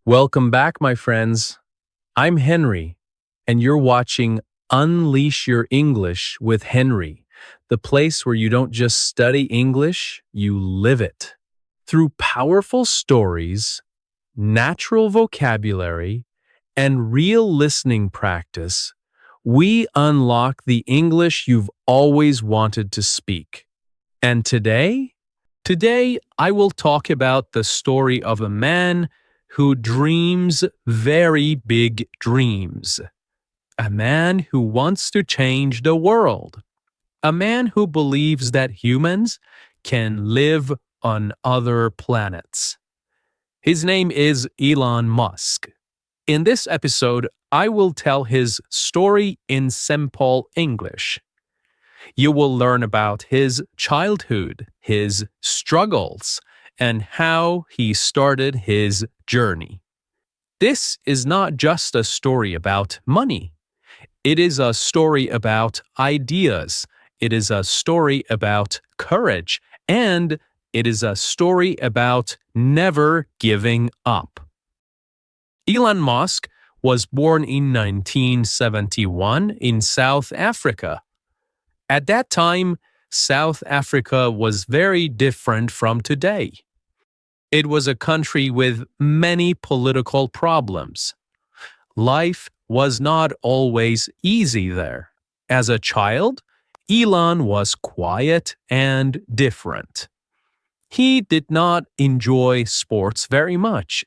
Welcome back, my friends. I'm Henry, and you're watching Unleash Your English with Henry, the place where you don't just study English, you live it. Through powerful stories, natural vocabulary, and real listening practice, we unlock the English you've always wanted to speak. And today? Today, I will talk about the story of a man who dreams very big dreams. A man who wants to change the world. A man who believes that humans can live on other planets. His name is Elon Musk. In this episode, I will tell his story in simple English. You will learn about his childhood, his struggles, and how he started his journey. This is not just a story about money. It is a story about ideas. It is a story about courage. And it is a story about never giving up. Elon Musk was born in 1971 in South Africa. At that time, South Africa was very different from today. It was a country with many political problems. Life was not always easy there. As a child, Elon was quiet and different. He did not enjoy sports very much.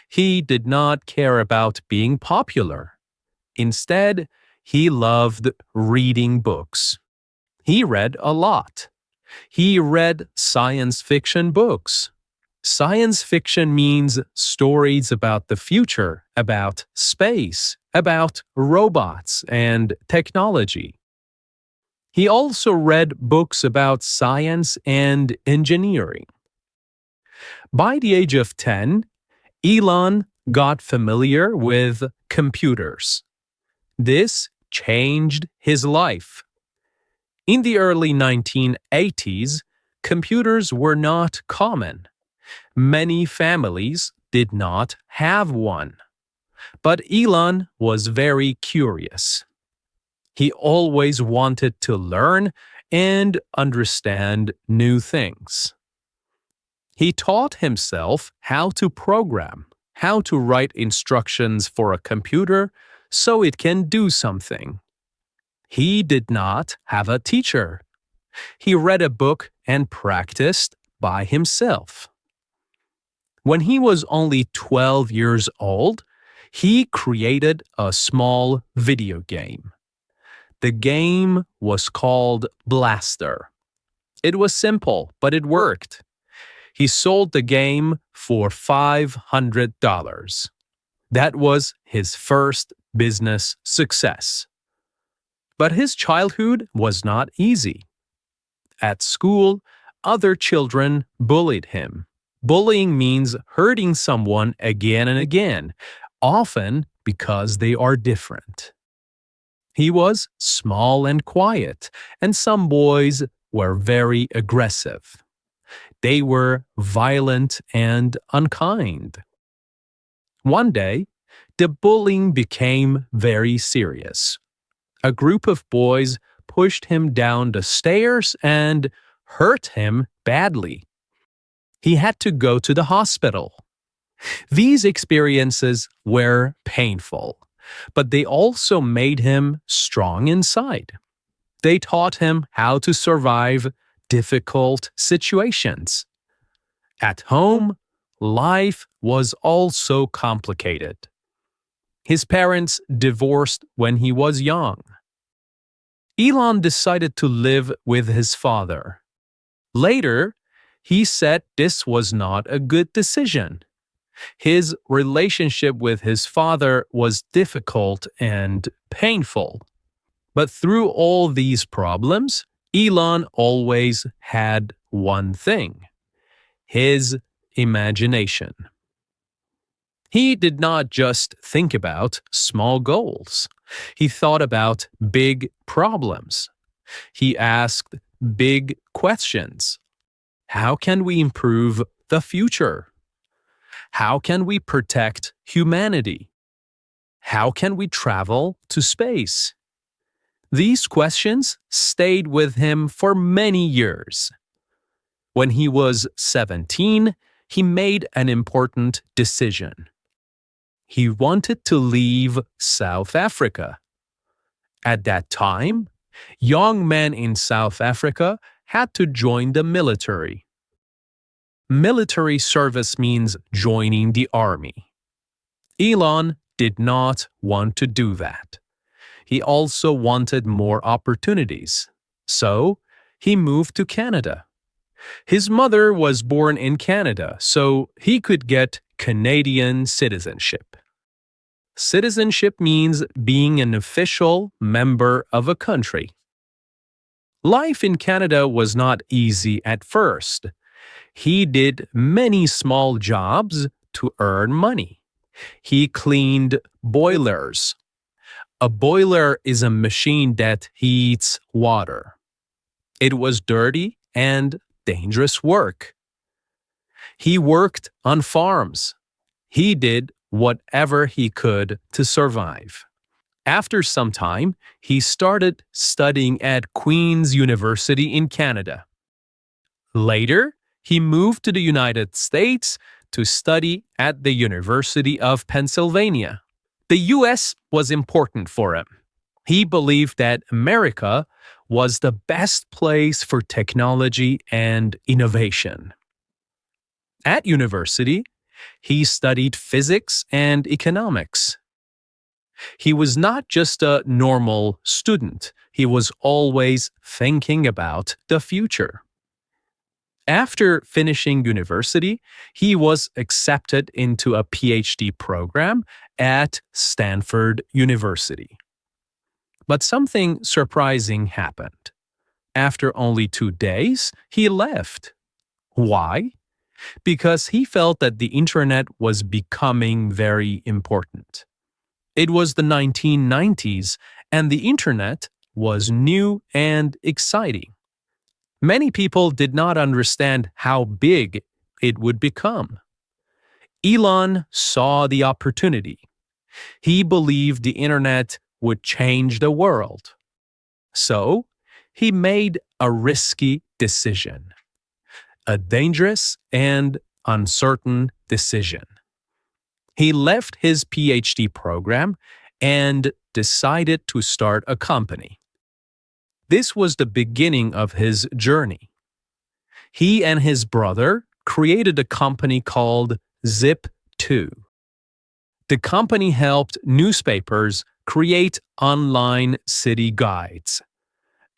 He did not care about being popular. Instead, he loved reading books. He read a lot. He read science fiction books. Science fiction means stories about the future, about space, about robots and technology. He also read books about science and engineering. By the age of 10, Elon got familiar with computers. This changed his life. In the early 1980s, computers were not common. Many families did not have one. But Elon was very curious. He always wanted to learn and understand new things. He taught himself how to program, how to write instructions for a computer so it can do something. He did not have a teacher. He read a book and practiced by himself. When he was only 12 years old, he created a small video game. The game was called Blaster. It was simple, but it worked. He sold the game for $500. That was his first business success. But his childhood was not easy. At school, other children bullied him. Bullying means hurting someone again and again, often because they are different. He was small and quiet, and some boys were very aggressive. They were violent and unkind. One day, the bullying became very serious. A group of boys pushed him down the stairs and hurt him badly. He had to go to the hospital. These experiences were painful, but they also made him strong inside. They taught him how to survive difficult situations. At home, life was also complicated. His parents divorced when he was young. Elon decided to live with his father. Later, he said this was not a good decision. His relationship with his father was difficult and painful. But through all these problems, Elon always had one thing: his imagination. He did not just think about small goals. He thought about big problems. He asked big questions. How can we improve the future? How can we protect humanity? How can we travel to space? These questions stayed with him for many years. When he was 17, he made an important decision. He wanted to leave South Africa. At that time, young men in South Africa had to join the military. Military service means joining the army. Elon did not want to do that. He also wanted more opportunities. So, he moved to Canada. His mother was born in Canada, so he could get Canadian citizenship. Citizenship means being an official member of a country. Life in Canada was not easy at first. He did many small jobs to earn money. He cleaned boilers. A boiler is a machine that heats water. It was dirty and dangerous work. He worked on farms. He did whatever he could to survive. After some time, he started studying at Queen's University in Canada. Later, he moved to the United States to study at the University of Pennsylvania. The US was important for him. He believed that America was the best place for technology and innovation. At university, he studied physics and economics. He was not just a normal student, he was always thinking about the future. After finishing university, he was accepted into a PhD program at Stanford University. But something surprising happened. After only 2 days, he left. Why? Because he felt that the internet was becoming very important. It was the 1990s, and the internet was new and exciting. Many people did not understand how big it would become. Elon saw the opportunity. He believed the internet would change the world. So, he made a risky decision, a dangerous and uncertain decision. He left his PhD program and decided to start a company. This was the beginning of his journey. He and his brother created a company called Zip2. The company helped newspapers create online city guides.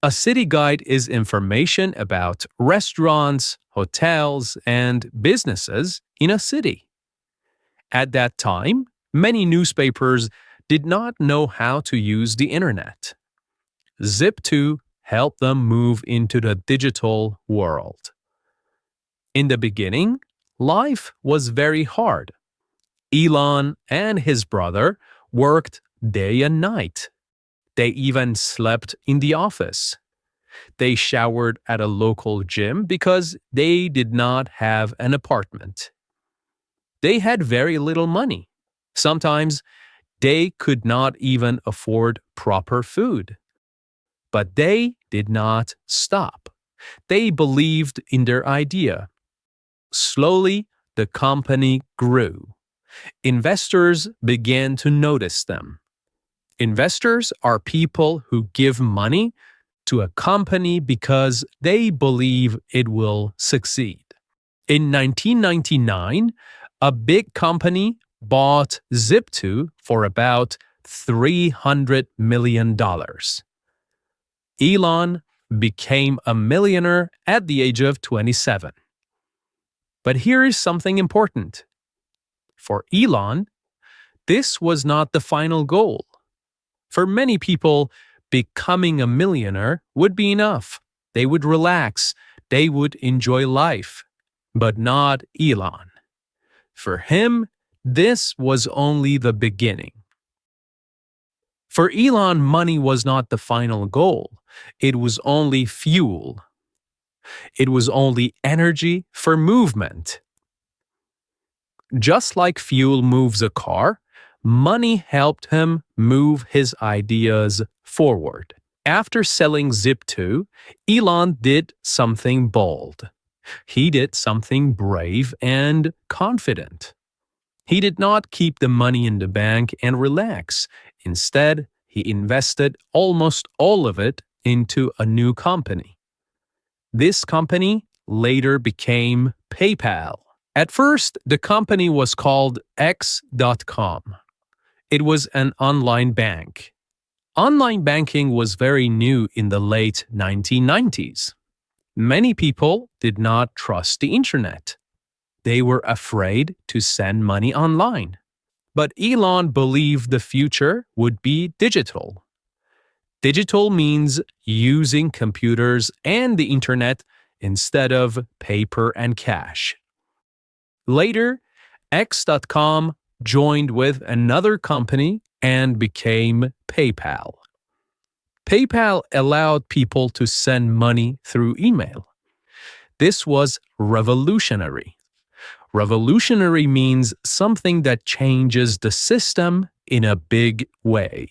A city guide is information about restaurants, hotels, and businesses in a city. At that time, many newspapers did not know how to use the internet. Zip2 helped them move into the digital world. In the beginning, life was very hard. Elon and his brother worked day and night. They even slept in the office. They showered at a local gym because they did not have an apartment. They had very little money. Sometimes they could not even afford proper food. But they did not stop. They believed in their idea. Slowly, the company grew. Investors began to notice them. Investors are people who give money to a company because they believe it will succeed. In 1999, a big company bought Zip2 for about $300 million. Elon became a millionaire at the age of 27. But here is something important. For Elon, this was not the final goal. For many people, becoming a millionaire would be enough. They would relax. They would enjoy life. But not Elon. For him, this was only the beginning. For Elon, money was not the final goal. It was only fuel. It was only energy for movement. Just like fuel moves a car, money helped him move his ideas forward. After selling Zip2, Elon did something bold. He did something brave and confident. He did not keep the money in the bank and relax. Instead, he invested almost all of it into a new company. This company later became PayPal. At first, the company was called X.com. It was an online bank. Online banking was very new in the late 1990s. Many people did not trust the internet. They were afraid to send money online. But Elon believed the future would be digital. Digital means using computers and the internet instead of paper and cash. Later, X.com joined with another company and became PayPal. PayPal allowed people to send money through email. This was revolutionary. Revolutionary means something that changes the system in a big way.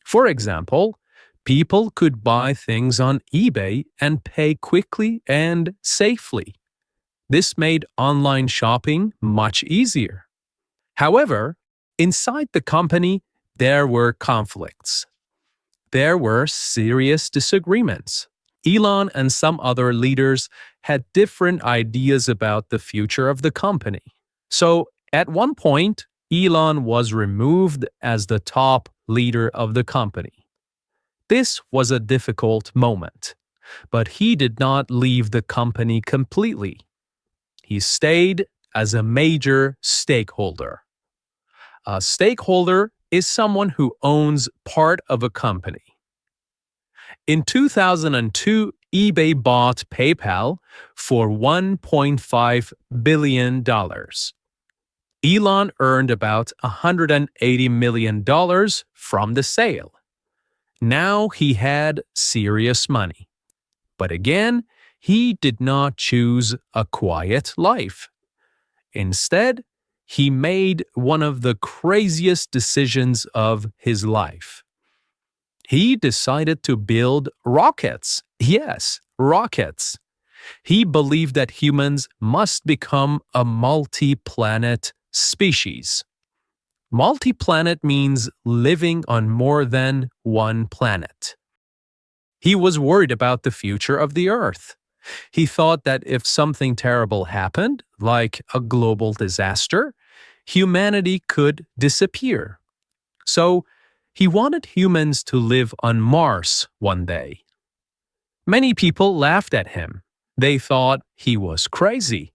For example, people could buy things on eBay and pay quickly and safely. This made online shopping much easier. However, inside the company, there were conflicts. There were serious disagreements. Elon and some other leaders had different ideas about the future of the company. So, at one point, Elon was removed as the top leader of the company. This was a difficult moment, but he did not leave the company completely. He stayed as a major stakeholder. A stakeholder is someone who owns part of a company. In 2002, eBay bought PayPal for $1.5 billion. Elon earned about $180 million from the sale. Now he had serious money. But again, he did not choose a quiet life. Instead, he made one of the craziest decisions of his life. He decided to build rockets. Yes, rockets. He believed that humans must become a multi-planet species. Multi-planet means living on more than one planet. He was worried about the future of the Earth. He thought that if something terrible happened, like a global disaster, humanity could disappear. So, he wanted humans to live on Mars one day. Many people laughed at him. They thought he was crazy.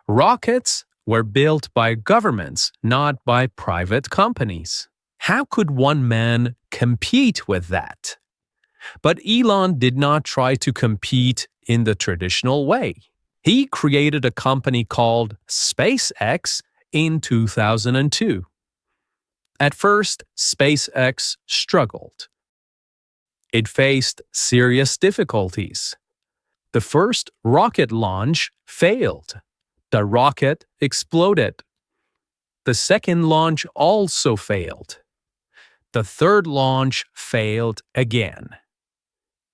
Rockets were built by governments, not by private companies. How could one man compete with that? But Elon did not try to compete in the traditional way. He created a company called SpaceX in 2002. At first, SpaceX struggled. It faced serious difficulties. The first rocket launch failed. The rocket exploded. The second launch also failed. The third launch failed again.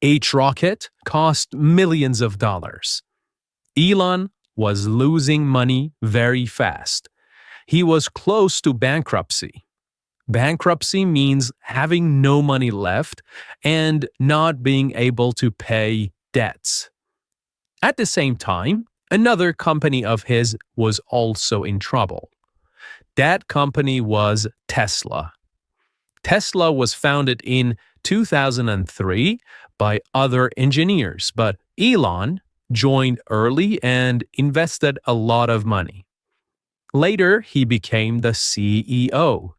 Each rocket cost millions of dollars. Elon was losing money very fast. He was close to bankruptcy. Bankruptcy means having no money left and not being able to pay debts. At the same time, another company of his was also in trouble. That company was Tesla. Tesla was founded in 2003 by other engineers, but Elon joined early and invested a lot of money. Later, he became the CEO.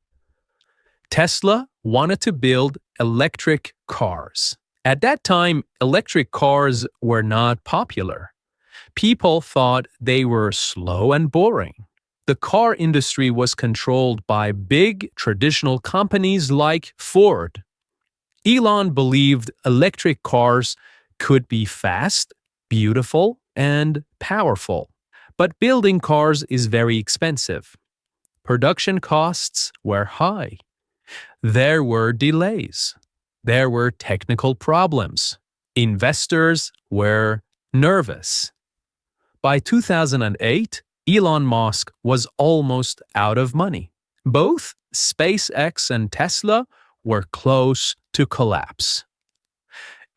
Tesla wanted to build electric cars. At that time, electric cars were not popular. People thought they were slow and boring. The car industry was controlled by big traditional companies like Ford. Elon believed electric cars could be fast, beautiful, and powerful. But building cars is very expensive. Production costs were high. There were delays. There were technical problems. Investors were nervous. By 2008, Elon Musk was almost out of money. Both SpaceX and Tesla were close to collapse.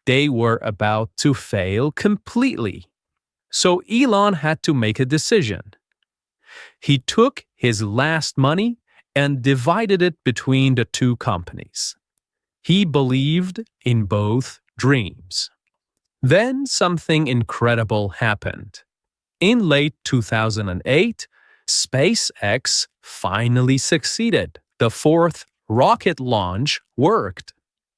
They were about to fail completely. So Elon had to make a decision. He took his last money and divided it between the two companies. He believed in both dreams. Then something incredible happened. In late 2008, SpaceX finally succeeded. The fourth rocket launch worked.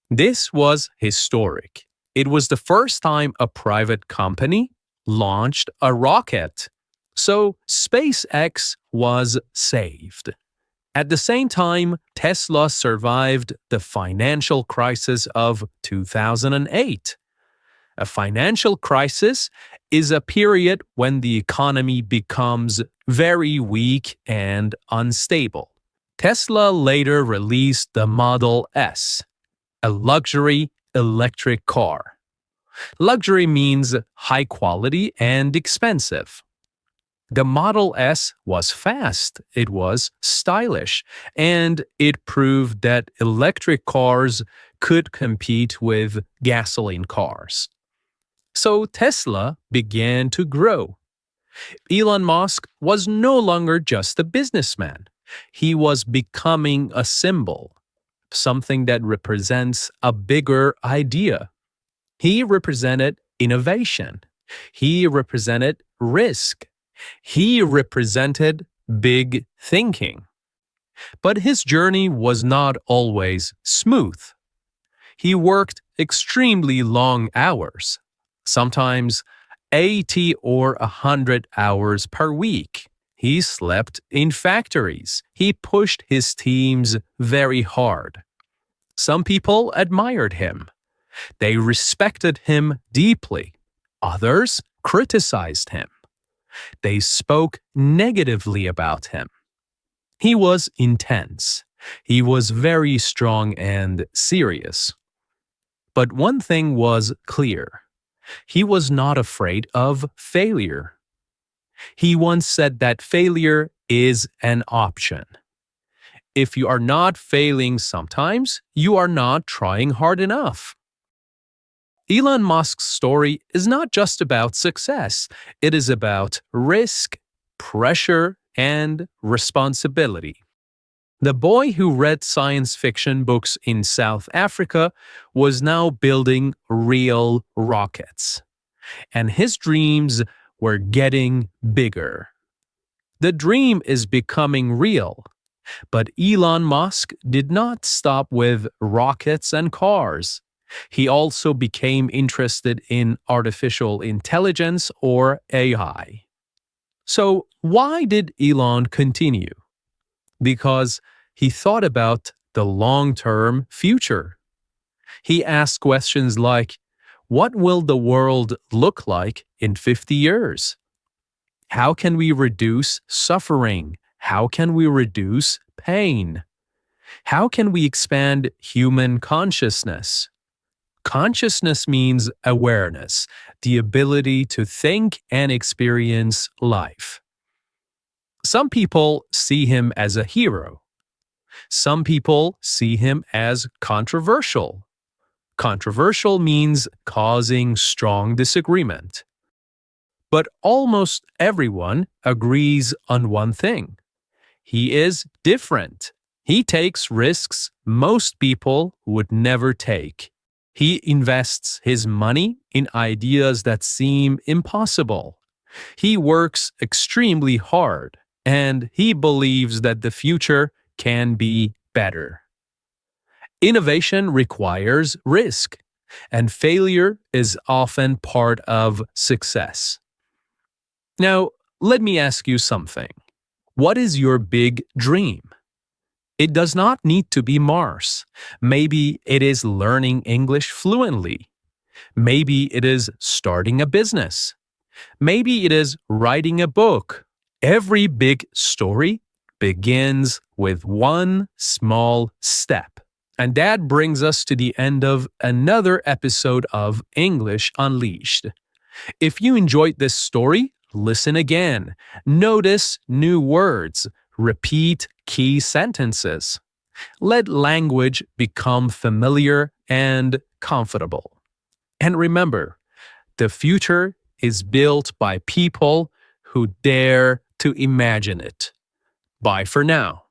This was historic. It was the first time a private company launched a rocket. So SpaceX was saved. At the same time, Tesla survived the financial crisis of 2008. A financial crisis is a period when the economy becomes very weak and unstable. Tesla later released the Model S, a luxury electric car. Luxury means high quality and expensive. The Model S was fast, it was stylish, and it proved that electric cars could compete with gasoline cars. So Tesla began to grow. Elon Musk was no longer just a businessman. He was becoming a symbol, something that represents a bigger idea. He represented innovation. He represented risk. He represented big thinking. But his journey was not always smooth. He worked extremely long hours, sometimes 80 or 100 hours per week. He slept in factories. He pushed his teams very hard. Some people admired him. They respected him deeply. Others criticized him. They spoke negatively about him. He was intense. He was very strong and serious. But one thing was clear. He was not afraid of failure. He once said that failure is an option. If you are not failing sometimes, you are not trying hard enough. Elon Musk's story is not just about success. It is about risk, pressure, and responsibility. The boy who read science fiction books in South Africa was now building real rockets. And his dreams were getting bigger. The dream is becoming real. But Elon Musk did not stop with rockets and cars. He also became interested in artificial intelligence or AI. So why did Elon continue? Because he thought about the long-term future. He asked questions like, what will the world look like in 50 years? How can we reduce suffering? How can we reduce pain? How can we expand human consciousness? Consciousness means awareness, the ability to think and experience life. Some people see him as a hero. Some people see him as controversial. Controversial means causing strong disagreement. But almost everyone agrees on one thing. He is different. He takes risks most people would never take. He invests his money in ideas that seem impossible. He works extremely hard, and he believes that the future can be better. Innovation requires risk, and failure is often part of success. Now, let me ask you something. What is your big dream? It does not need to be Mars. Maybe it is learning English fluently. Maybe it is starting a business. Maybe it is writing a book. Every big story begins with one small step. And that brings us to the end of another episode of English Unleashed. If you enjoyed this story, listen again. Notice new words. Repeat key sentences. Let language become familiar and comfortable. And remember, the future is built by people who dare to imagine it. Bye for now.